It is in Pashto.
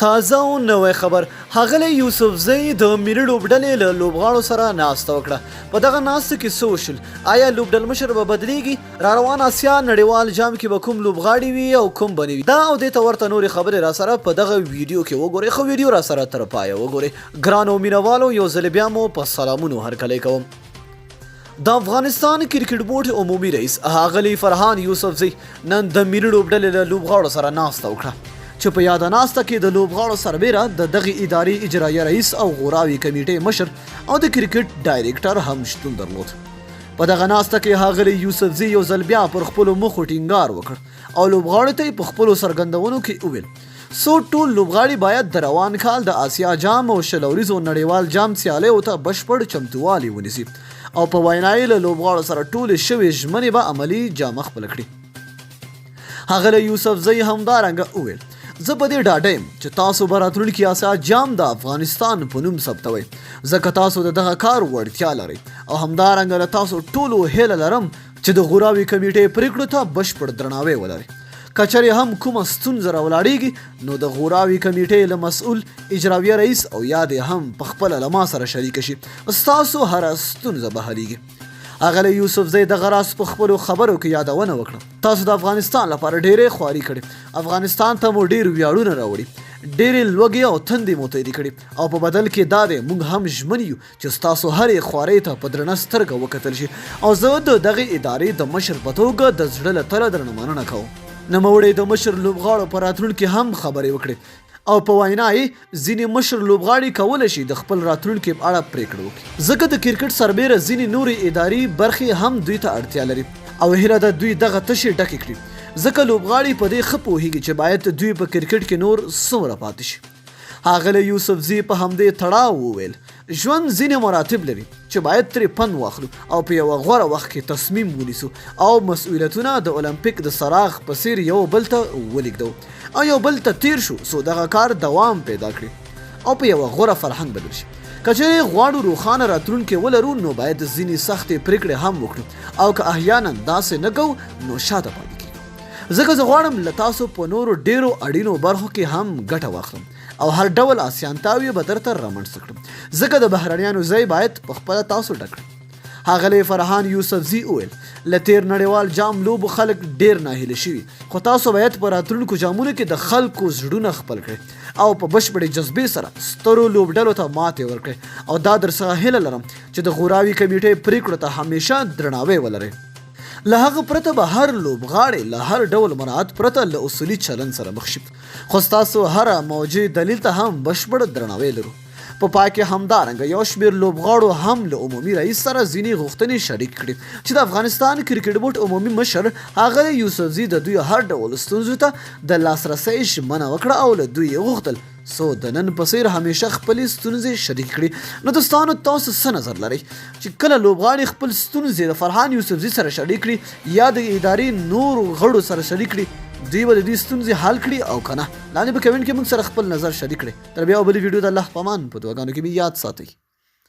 تازه او نوې خبر ښاغلی یوسفزۍ د ملي لوبډلې له لوبغاړو سره ناسته وکړه. په دغه ناسته کې څه وشول؟ آیا لوبډل مشر به بدلیږي؟ را روان اسیا نړیوال جام کې به کوم لوبغاړي وي او کوم به نه وي؟ دا او دې ته ورته نورې خبرې را سره په دغه ویډیو کې وګورئ. ښه ویډیو را سره تر پایه وګورئ. ګرانو مینوالو یو ځل بیا مو په سلامونو هرکلی کوم. د افغانستان کرکټ بورډ عمومي رئیس ښاغلی فرهان یوسفزۍ نن د ملي لوبډلې له لوبغاړو سره ناسته وکړه چې په یاده ناسته کې د لوبغاړو سربیره د دغې ادارې اجرایه رئیس او غوراوي کمیټې مشر او د کرکټ ډایرکټر هم شتون درلود. په دغه ناسته کې ښاغلی یوسفزۍ یو ځل بیا پر خپلو موخو ټینګار وکړ او لوبغاړو ته یې په خپلو څرګندونو کې وویل ټول لوبغاړي باید د روان کال د آسیا جام او شلوریزو نړیوال جام سیالیو ته بشپړ چمتووالی ونیسي او په وینا یې له لوبغاړو سره ټولې شوې ژمنې به عملي جامه خپله کړي. ښاغلی یوسفزۍ همدارنګه وویل زه په دې ډاډه یم چې تاسو به راتلونکي آسیا جام د افغانستان په نوم ثبتوئ ځکه تاسو د دغه کار وړتیا لرئ او همدارنګه له تاسو ټولو هیله لرم چې د غوراوي کمیټې پریکړو ته بشپړ درناوی ولرئ. که چېرې هم کومه ستونزه راولاړېږي نو د غوراوي کمیټې له مسؤل اجرایه رئیس او یا دې هم پخپله له ما سره شریکه شي ستاسو هره ستونزه به حلیږي. ښاغلی یوسفزۍ دغه راز په خپلو خبرو کې یادونه وکړه. تاسو د افغانستان لپاره ډېرې خواري کړې، افغانستان ته مو ډېر ویاړونه راوړي، ډېرې لوږې او تندې مو تېرې کړې او په بدل کې دا دی موږ هم ژمن یو چې ستاسو هرې خوارۍ ته په درنه سترګه وکتل شي او زه د دغې ادارې د مشر په توګه د زړه له تله درنه مننه کوم. نوموړی د مشر لوبغاړو په راتلونکي هم خبرې وکړې او په وینا یې ځینې مشر لوبغاړي کولی شي د خپل راتلونکي په اړه پریکړه وکړي ځکه د کرکټ سربیره ځینې نورې اداري برخې هم دوی ته اړتیا لري او هیله ده دوی دغه تشې ډکې کړي ځکه لوبغاړي په دې ښه پوهیږي چې باید دوی په کرکټ کې نور څومره پاتې شي. ښاغلی یوسفزۍ په همدې تړاو وویل ژوند ځینې مراتب لري چې باید ترې پند واخلو او په یوه غوره وخت کې تصمیم ونیسو او مسؤلیتونه د اولمپیک د څراغ په څیر یو بل ته ولیږدو او یو بل ته تیر شو څو دغه کار دوام پیدا کړي او په یوه غوره فرهنګ بدل شي. که چېرې غواړو روښانه راتلونکی ولرو نو باید ځینې سختې پریکړې هم وکړو او که احیانا داسې نه کوو نو شاته پاتې کېږو. ځکه زه غواړم له تاسو په نورو ډېرو اړینو برخو کې هم ګټه واخلم او هر ډول اسانتیاوې به درته رامنځته کړم ځکه د بهرنیانو ځای باید پخپله تاسو ډک کړم. ښاغلی فرهان یوسفزۍ وویل له تیر نړیوال جام لوبو خلک ډېر ناهیله شوي خو تاسو باید په راتلونکو جامونو کې د خلکو زړونه خپل کړئ او په بشپړې جذبې سره سترو لوبډلو ته ماتې ورکړئ او دا درڅخه هیله لرم چې د غوراوي کمیټې پریکړو ته همیشه درناوی ولرئ. له هغه پرته به هر لوبغاړی له هر ډول مراعات پرته له اصولي چلند سره مخ شي خو ستاسو هره موجود دلیل ته هم بشپړ درناوی لرو. په پای کې همدارنګه یو شمېر لوبغاړو هم له عمومي رئیس سره ځینې غوښتنې شریک کړي چې د افغانستان کرکټ بورډ عمومي مشر ښاغلی یوسفزۍ د دوی هر ډول ستونزو ته د لاسرسۍ ژمنه وکړه او له دوی یې غوښتل د نن په څیر همیشه خپلې ستونزې شریک کړي. نو دوستانو تاسو څه نظر لرئ چې کله لوبغاړي خپل ستونزې د فرهان یوسفزۍ سره شریک کړي یا د ادارې نورو غړو سره شریک کړي دوی به د دې ستونزې حل کړي او که نه لاندې په کمنټ کې موږ سره خپل نظر شریک کړئ. تر بیا بلې ویډیو د الله په امان په دعاګانو کې مې یاد ساتئ.